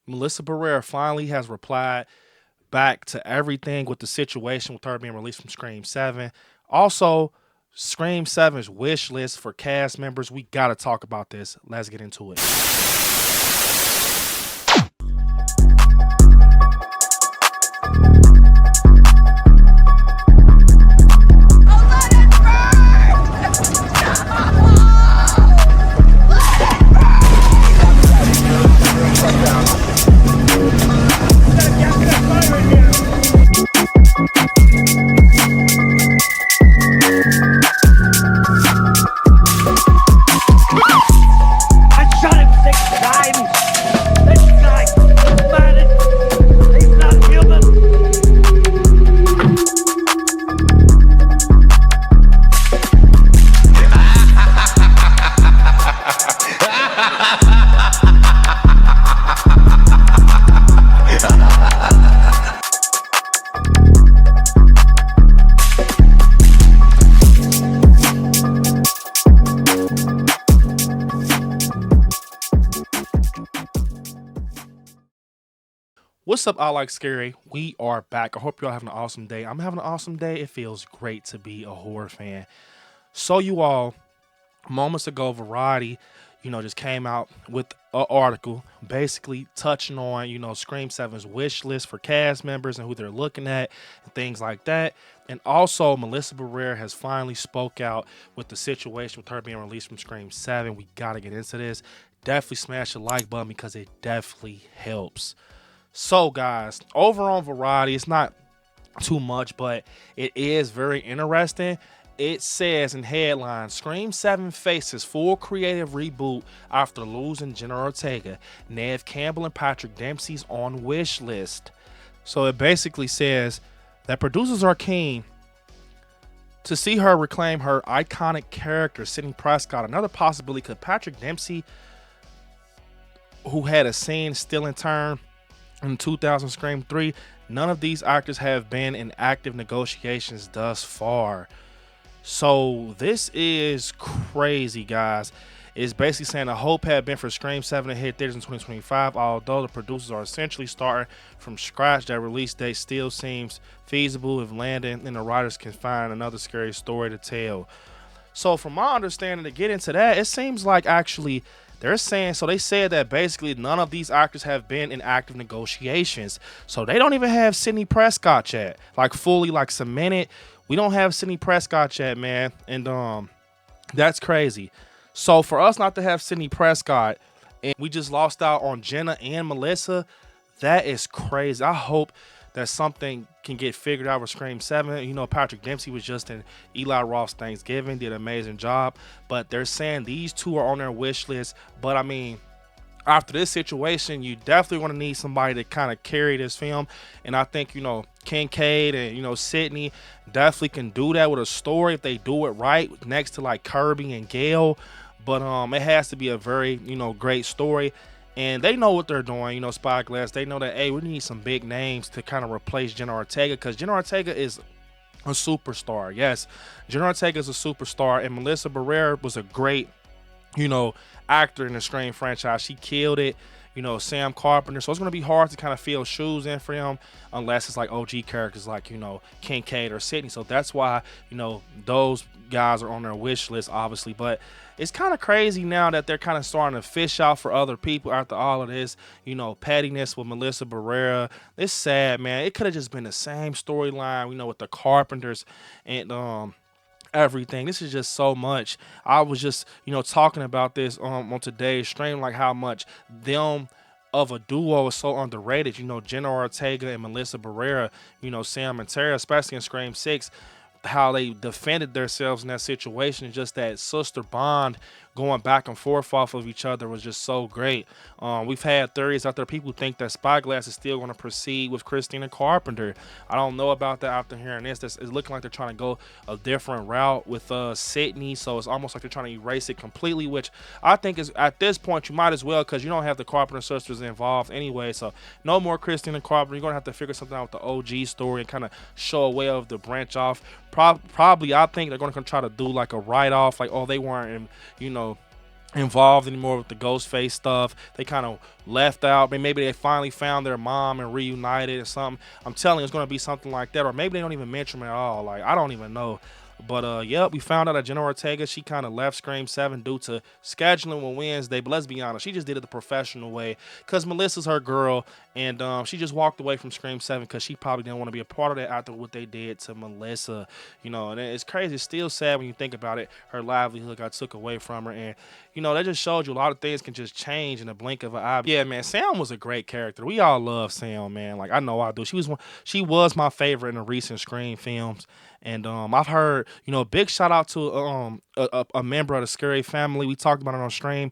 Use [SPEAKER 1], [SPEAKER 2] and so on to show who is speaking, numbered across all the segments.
[SPEAKER 1] Melissa Barrera finally has replied back to everything with the situation with her being released from Scream 7. Also, Scream Seven's wish list for cast members. We got to talk about this. Let's get into it.
[SPEAKER 2] I shot him 6 times. This guy is mad. He's not human.
[SPEAKER 1] What's up, I Like Scary? We are back. I hope y'all having an awesome day. I'm having an awesome day. It feels great to be a horror fan. So, you all, moments ago, Variety, just came out with an article basically touching on, Scream Seven's wish list for cast members and who they're looking at and things like that. And also, Melissa Barrera has finally spoke out with the situation with her being released from Scream 7. We got to get into this. Definitely smash the like button because it definitely helps. So, guys, over on Variety, it's not too much, but it is very interesting. It says in headlines, Scream 7 faces full creative reboot after losing Jenna Ortega. Neve, Campbell, and Patrick Dempsey's on wish list. So it basically says that producers are keen to see her reclaim her iconic character, Sidney Prescott. Another possibility could Patrick Dempsey, who had a scene still in turn in 2000 Scream 3, none of these actors have been in active negotiations thus far. So this is crazy, guys. It's basically saying the hope had been for Scream 7 to hit theaters in 2025, although the producers are essentially starting from scratch. That release date still seems feasible if Landon and the writers can find another scary story to tell. So from my understanding, to get into that, it seems like actually they're saying, so they said that basically none of these actors have been in active negotiations. So they don't even have Sidney Prescott yet, like fully like cemented. We don't have Sidney Prescott yet, man. And that's crazy. So for us not to have Sidney Prescott and we just lost out on Jenna and Melissa, that is crazy. I hope that something can get figured out with Scream 7. Patrick Dempsey was just in Eli Roth's Thanksgiving, did an amazing job. But they're saying these two are on their wish list. But I mean, after this situation, you definitely want to need somebody to kind of carry this film. And I think, Kincaid and, Sydney definitely can do that with a story if they do it right next to like Kirby and Gail. But it has to be a very, great story. And they know what they're doing, Spyglass. They know that, hey, we need some big names to kind of replace Jenna Ortega because Jenna Ortega is a superstar. Yes, Jenna Ortega is a superstar. And Melissa Barrera was a great, actor in the Scream franchise. She killed it. Sam Carpenter. So it's going to be hard to kind of fill shoes in for him unless it's like OG characters like, Kincaid or Sydney. So that's why, those guys are on their wish list, obviously. But it's kind of crazy now that they're kind of starting to fish out for other people after all of this, pettiness with Melissa Barrera. It's sad, man. It could have just been the same storyline, with the Carpenters and, everything. This is just so much. I was just, talking about this on today's stream, like how much them of a duo is so underrated. Jenna Ortega and Melissa Barrera, Sam and Tara, especially in Scream 6, how they defended themselves in that situation. Just that sister bond going back and forth off of each other was just so great. We've had theories out there. People think that Spyglass is still going to proceed with Christina Carpenter. I don't know about that after hearing this. It's looking like they're trying to go a different route with Sydney. So it's almost like they're trying to erase it completely, which I think is at this point you might as well because you don't have the Carpenter sisters involved anyway. So no more Christina Carpenter. You're going to have to figure something out with the OG story and kind of show a way of the branch off. Probably, I think they're going to try to do like a write-off, like, oh, they weren't in, involved anymore with the Ghostface stuff. They kind of left out. Maybe they finally found their mom and reunited or something. I'm telling you, it's going to be something like that. Or maybe they don't even mention them at all. Like, I don't even know. But yep, we found out that Jenna Ortega, she kind of left Scream 7 due to scheduling on Wednesday. But let's be honest, she just did it the professional way because Melissa's her girl, and she just walked away from Scream 7 because she probably didn't want to be a part of that after what they did to Melissa. And it's crazy. It's still sad when you think about it. Her livelihood got took away from her, and that just showed you a lot of things can just change in the blink of an eye. Yeah, man, Sam was a great character. We all love Sam, man. Like, I know I do. She was my favorite in the recent Scream films. And I've heard, big shout out to a member of the Scary family. We talked about it on stream.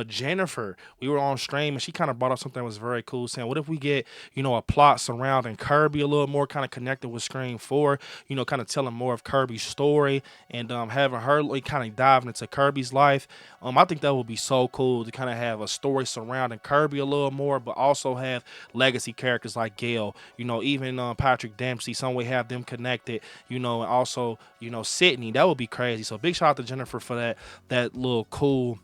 [SPEAKER 1] Jennifer, we were on stream and she kind of brought up something that was very cool, saying, what if we get, a plot surrounding Kirby a little more, kind of connected with Scream 4, kind of telling more of Kirby's story and having her like, kind of diving into Kirby's life. I think that would be so cool to kind of have a story surrounding Kirby a little more, but also have legacy characters like Gail, even Patrick Dempsey, some way have them connected, and also, Sydney. That would be crazy. So big shout out to Jennifer for that little cool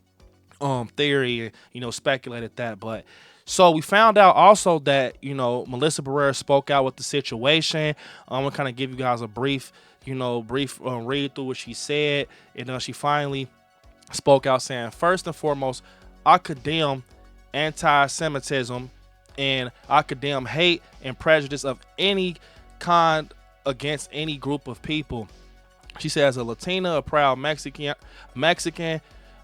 [SPEAKER 1] theory, speculated that. But so we found out also that Melissa Barrera spoke out with the situation. I'm gonna kind of give you guys a brief read through what she said, and she finally spoke out saying, first and foremost, I condemn anti-Semitism and I condemn hate and prejudice of any kind against any group of people. She said, as a Latina, a proud Mexican,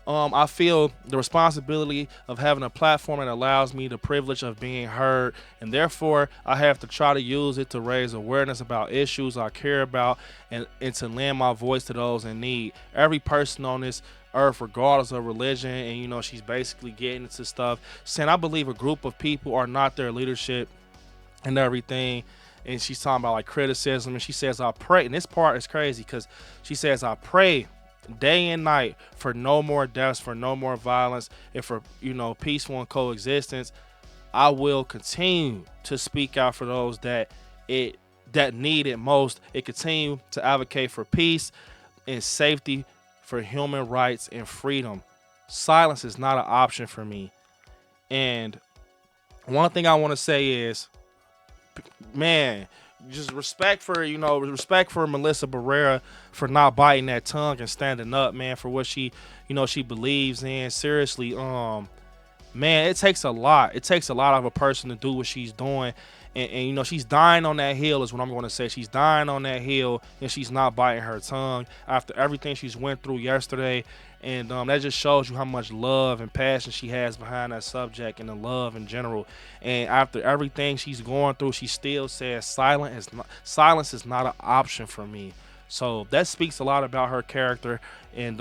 [SPEAKER 1] I feel the responsibility of having a platform that allows me the privilege of being heard, and therefore I have to try to use it to raise awareness about issues I care about and to lend my voice to those in need. Every person on this earth, regardless of religion, and she's basically getting into stuff, saying I believe a group of people are not their leadership and everything. And she's talking about like criticism, and she says, I pray, and this part is crazy because she says, I pray day and night for no more deaths, for no more violence, and for peaceful and coexistence. I will continue to speak out for those that need it most, and continue to advocate for peace and safety, for human rights and freedom. Silence is not an option for me. And one thing I want to say is, man, just respect for Melissa Barrera for not biting that tongue and standing up, man, for what she believes in. Seriously, man, it takes a lot. It takes a lot of a person to do what she's doing. And she's dying on that hill is what I'm going to say. She's dying on that hill, and she's not biting her tongue after everything she's went through yesterday. And that just shows you how much love and passion she has behind that subject and the love in general. And after everything she's going through, she still says silence is not an option for me. So that speaks a lot about her character. And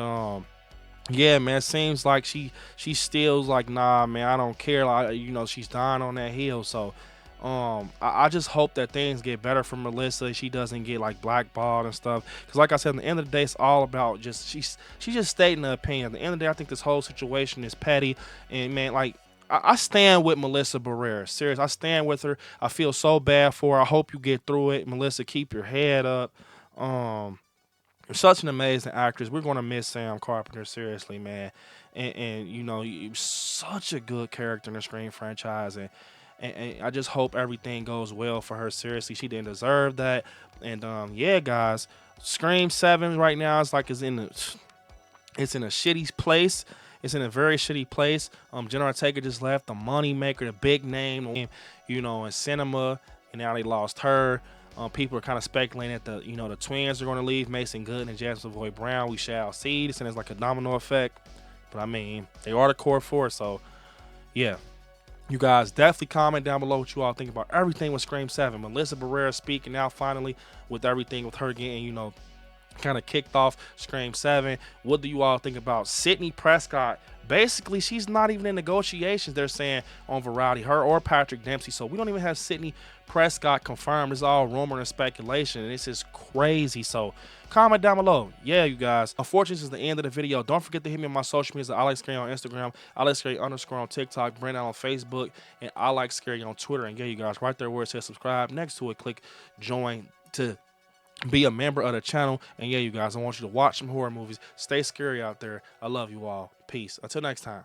[SPEAKER 1] yeah, man, it seems like she still's like, nah, man, I don't care. Like, she's dying on that hill. So I just hope that things get better for Melissa. She doesn't get like blackballed and stuff. Because like I said, at the end of the day, it's all about just she's just stating her opinion. At the end of the day, I think this whole situation is petty. And man, like I stand with Melissa Barrera. Serious, I stand with her. I feel so bad for her. I hope you get through it, Melissa. Keep your head up. You're such an amazing actress. We're gonna miss Sam Carpenter, seriously, man. And you're such a good character in the Scream franchise. And I just hope everything goes well for her. Seriously, she didn't deserve that. And yeah, guys, Scream 7 right now is like it's in a shitty place. It's in a very shitty place. Jenna Ortega just left, the money maker, the big name, in cinema, and now they lost her. People are kind of speculating that the twins are going to leave, Mason Gooden and Jasmine Voy Brown. We shall see. This is like a domino effect, but I mean, they are the core force, so yeah. You guys definitely comment down below what you all think about everything with Scream 7. Melissa Barrera speaking out finally with everything with her getting, kind of kicked off Scream 7. What do you all think about Sidney Prescott? Basically, she's not even in negotiations, they're saying on Variety, her or Patrick Dempsey. So we don't even have Sidney Prescott confirmed. It's all rumor and speculation, and it's just crazy. So comment down below. Yeah, you guys. Unfortunately, this is the end of the video. Don't forget to hit me on my social media. ILIKESCARY on Instagram, ILIKESCARY_ on TikTok, Brandon on Facebook, and ILIKESCARY on Twitter. And yeah, you guys, right there where it says subscribe, next to it, click join to be a member of the channel. And yeah, you guys, I want you to watch some horror movies. Stay scary out there. I love you all. Peace. Until next time.